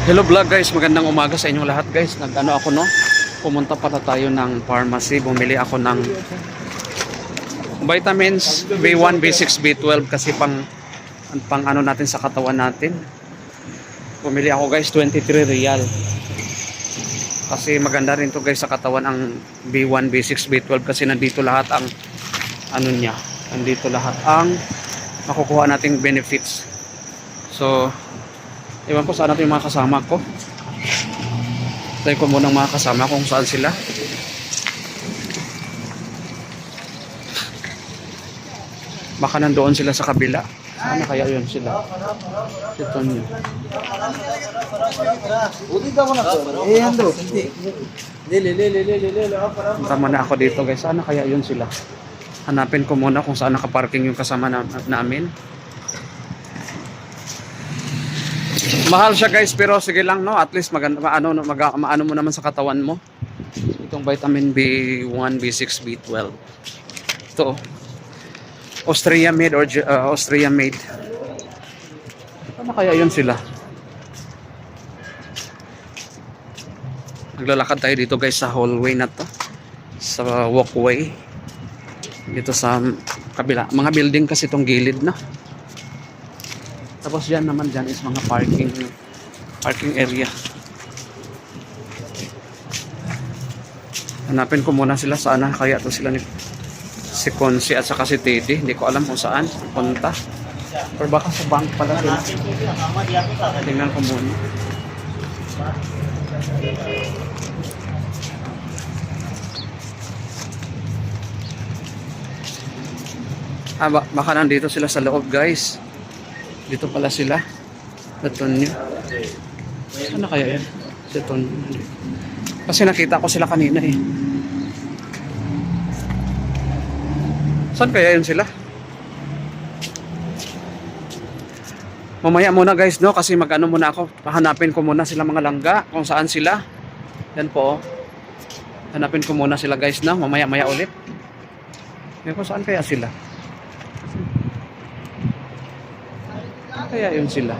Hello vlog guys, magandang umaga sa inyong lahat guys. Nag-ano ako no, pumunta pala tayo ng pharmacy. Bumili ako ng vitamins B1, B6, B12 kasi pang ano natin sa katawan natin. Bumili ako guys, 23 real. Kasi maganda rin to guys sa katawan ang B1, B6, B12 kasi nandito lahat ang ano niya. Nandito lahat ang makukuha nating benefits. So ewan ko saan natin yung mga kasama ko. Tayo ko muna mga kasama kung saan sila. Baka nandoon sila sa kabila. Sana kaya yun sila. Ito nyo. Tama na ako dito guys. Sana kaya yun sila. Hanapin ko muna kung saan nakaparking yung kasama namin. Mahal siya guys, pero sige lang no, at least maano mo naman sa katawan mo. Itong vitamin B1, B6, B12. Ito Austria made or Austria made. Ano kaya yun sila? Naglalakad tayo dito guys sa hallway na to. Sa walkway. Dito sa kabila. Mga building kasi itong gilid na. Tapos dyan naman dyan is mga parking area. Hanapin ko muna sila sana kaya to sila ni si Consi at saka si Teddy. Hindi ko alam kung saan punta. Or baka sa bank pala sila. Tingnan ko muna. Baka nandito sila sa loob guys. Dito pala sila. Ito nyo. Ano kaya yan? Ito nyo. Kasi nakita ko sila kanina eh. Saan kaya yun sila? Mamaya muna guys no. Kasi mag-ano muna ako. Hanapin ko muna sila mga langga. Kung saan sila. Yan po. Hanapin ko muna sila guys no. Mamaya ulit. Yan kung saan kaya sila. Kaya yun sila.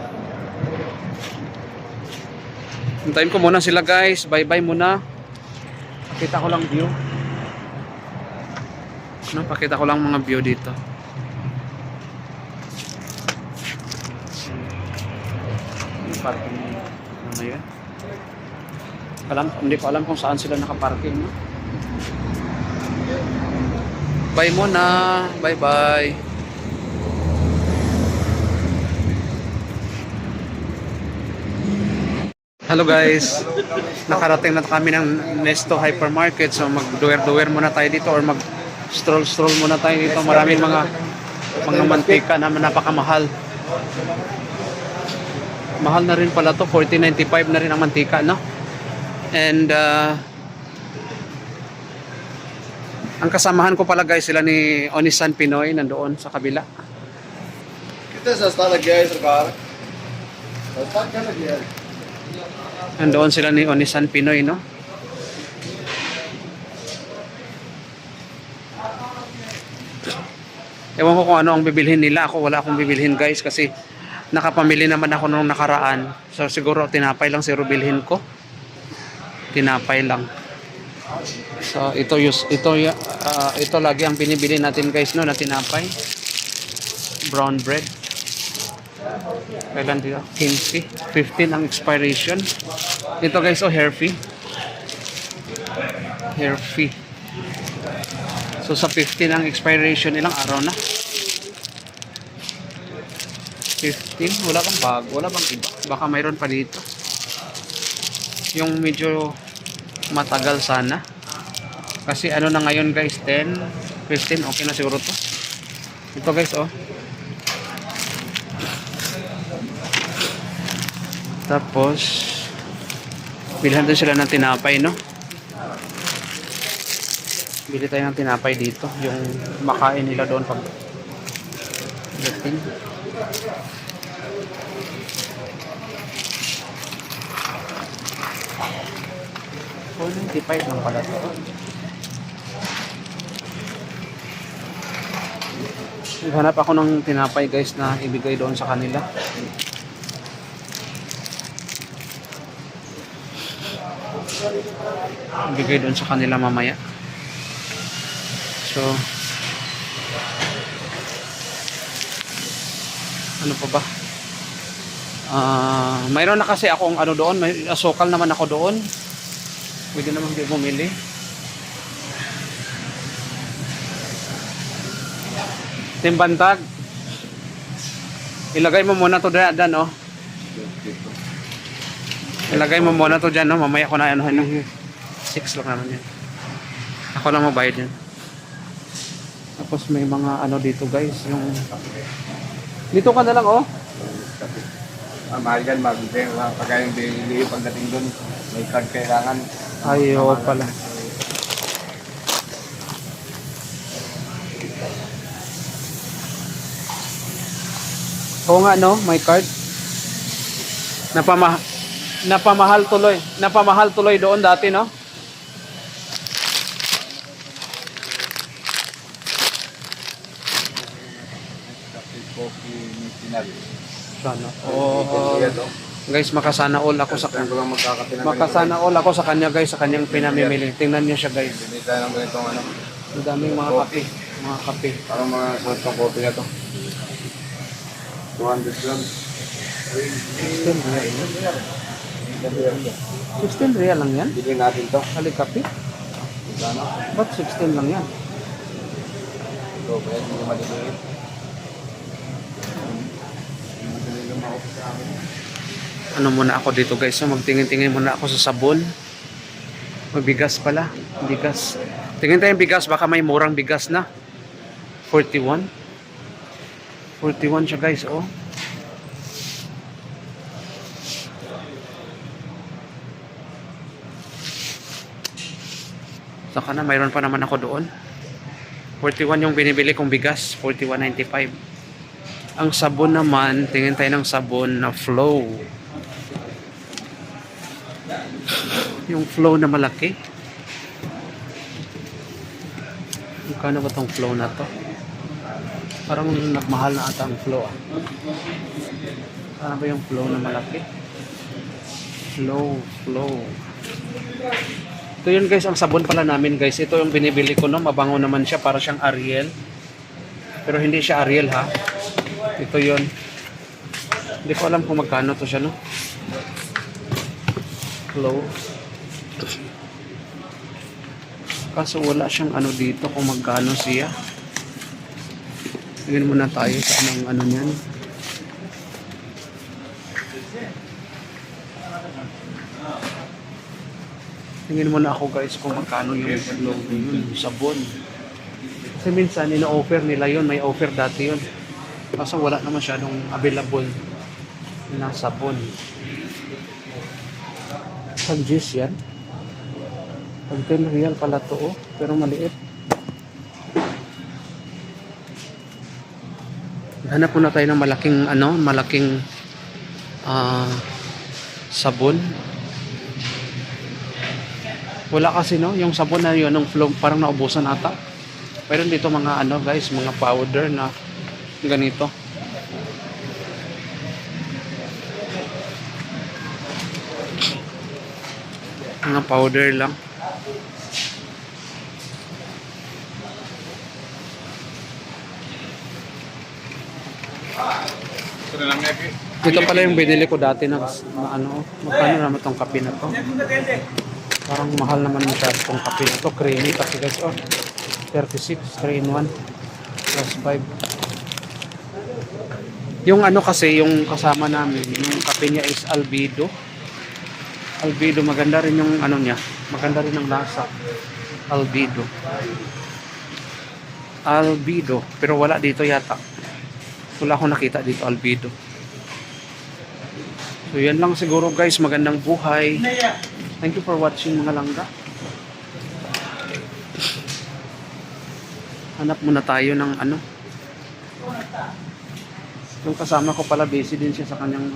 Hintayin ko muna sila guys. Bye bye muna. Pakita ko lang view. No, pakita ko lang mga view dito. Parking ano yun? Hindi ko alam kung saan sila nakaparking no? Bye muna. Bye bye. Hello guys, nakarating na kami ng Nesto Hypermarket. So mag-duwer muna tayo dito or mag-stroll muna tayo dito. Maraming mga mantika na napakamahal. Mahal na rin pala to, 40.95 na rin ang mantika no? And ang kasamahan ko pala guys, sila ni Onisan Pinoy nandoon sa kabila. Kita sa stala guys, sir. Nandoon sila ni Onisan Pinoy, no? Ewan ko kung ano ang bibilhin nila. Ako wala akong bibilhin guys kasi nakapamili naman ako nung nakaraan. So siguro tinapay lang siguro bilhin ko. Tinapay lang. So ito lagi ang binibili natin guys no, na tinapay. Brown bread. Kailan dito? 15 ang expiration. Ito guys, hair fee. Hair fee. So sa 15 ang expiration, ilang araw na? 15? Wala bang bago? Wala bang iba? Baka mayroon pa dito. Yung medyo matagal sana. Kasi ano na ngayon guys, 10, 15, okay na siguro to. Ito guys, Tapos bilhan din sila ng tinapay no. Bili tayo ng tinapay dito, yung makain nila doon pag dating. Oh, 95 lang pala to. Naghanap ako ng tinapay guys na ibigay doon sa kanila. Ibigay doon sa kanila mamaya. So, ano pa ba? Mayroon na kasi akong ano doon, may asukal naman ako doon. Pwede naman di bumili. Timbantag. Ilagay mo muna to dyan, oh. Ilagay mo muna to dyan, no? Mamaya ko na ano, 6 lang naman yan. Ako lang mabayad yan. Tapos may mga ano dito guys, yung... Dito ka na lang, oh. Mahal yan, pagka yung bili pagdating doon, may card kailangan. Ayaw pala. Oo nga, no? May card. Napamahal tuloy. Napamahal tuloy doon dati, no? Sana. Guys, makasana all ako sa kanya. Makasana all ako sa kanya, guys, sa kanyang pinamimili. Tingnan niyo siya, guys. Bili tayo ng ganitong ano. Ang daming mga kape. Mga kape. Parang mga sort ng coffee na to. 200 grams. 16 real. 16 real lang yan? Bili natin to. Kali kape? Ano? Ba't 16 lang yan? Ito, kaya hindi maliliit. Madali lumako sa amin. Ano muna ako dito, guys? So, magtingin-tingin muna ako sa sabon. Mabigas pala. Bigas. Tingin tayo yung bigas. Baka may murang bigas na. 41. 41 siya, guys. Oh. Saka na, mayroon pa naman ako doon. 41 yung binibili kong bigas. 41.95. Ang sabon naman, tingin tayo ng sabon na Flow. Yung Flow na malaki. Magkano ba tong Flow na to? Parang nagmahal na ata ang Flow, ah. Ano ba yung Flow na malaki? Flow. Ito yun, guys, ang sabon pala namin, guys. Ito yung binibili ko, no? Mabango naman siya, para siyang Ariel. Pero hindi siya Ariel, ha? Ito yun. Hindi ko alam kung magkano to siya, no? Flow. Kaso wala siyang ano dito kung magkano siya. Tingin muna tayo sa anong ano niyan. Tingin muna ako, guys, kung magkano yung Flow yun, sabon. Kasi minsan ina-offer nila yun, may offer dati yun. Kaso wala naman masyadong available na sabon. Pag juice yan. Pag 10 real pala to, oh. Pero maliit. Hanap muna tayo ng malaking sabon. Wala kasi, no, yung sabon na yun, ng Flow, parang naubusan ata. Meron dito mga guys, mga powder na ganito. Mga powder lang. Ito pala yung binili ko dati na magkano naman tong kape na to. Parang mahal naman masyado tong kape na to. Creamy kasi, guys, 36, 3 in 1 plus 5. Yung kasi, yung kasama namin, yung kape niya is Albedo. Albedo, maganda rin yung niya. Maganda rin ang lasa. Albedo. Pero wala dito yata. Wala akong nakita dito, Albedo. So yan lang siguro, guys. Magandang buhay. Thank you for watching, mga langga. Hanap muna tayo ng Yung kasama ko pala, busy din siya sa kanyang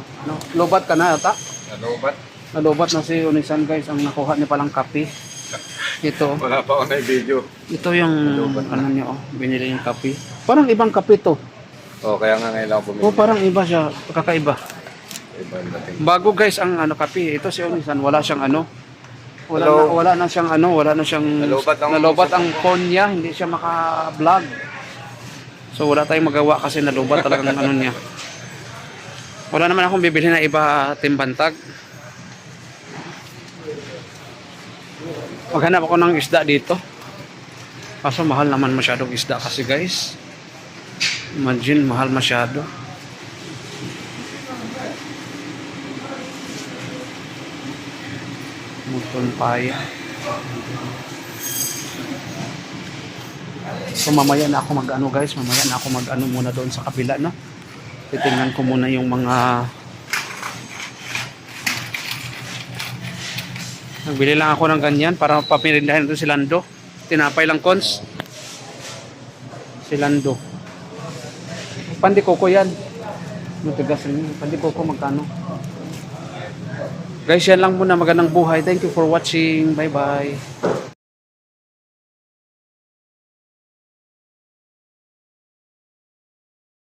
lobat ka na yata? Nalobat na si Unisan, guys. Ang nakuha niya palang kape. Ito. Wala pa ako na video. Ito yung niya, binili yung kape. Parang ibang kape to. Kaya nga ngayon ako bumili. Parang iba siya, kakaiba. Iba yung dating. Bago, guys, ang kape. Ito si Unisan, wala siyang Hello? wala na siyang ano, wala na siyang Nalobat ang- phone niya, hindi siya maka-vlog. So wala tayong magawa kasi nalubat talaga ng ano niya. Wala naman akong bibili na iba timbantag. Maghanap ako ng isda dito. Kaso mahal naman masyadong isda kasi guys. Imagine, mahal masyado. Muton paya. So mamaya na ako mag-ano guys, mamaya na ako mag-ano muna doon sa kabila, no? Titingnan ko muna yung mga nagbili lang ako ng ganyan para papirindahin ito si Lando. Tinapay lang cons. Si Lando. Pandikoko yan. Matigas rin yun. Pandikoko magkano? Guys, yan lang muna. Magandang buhay. Thank you for watching. Bye bye.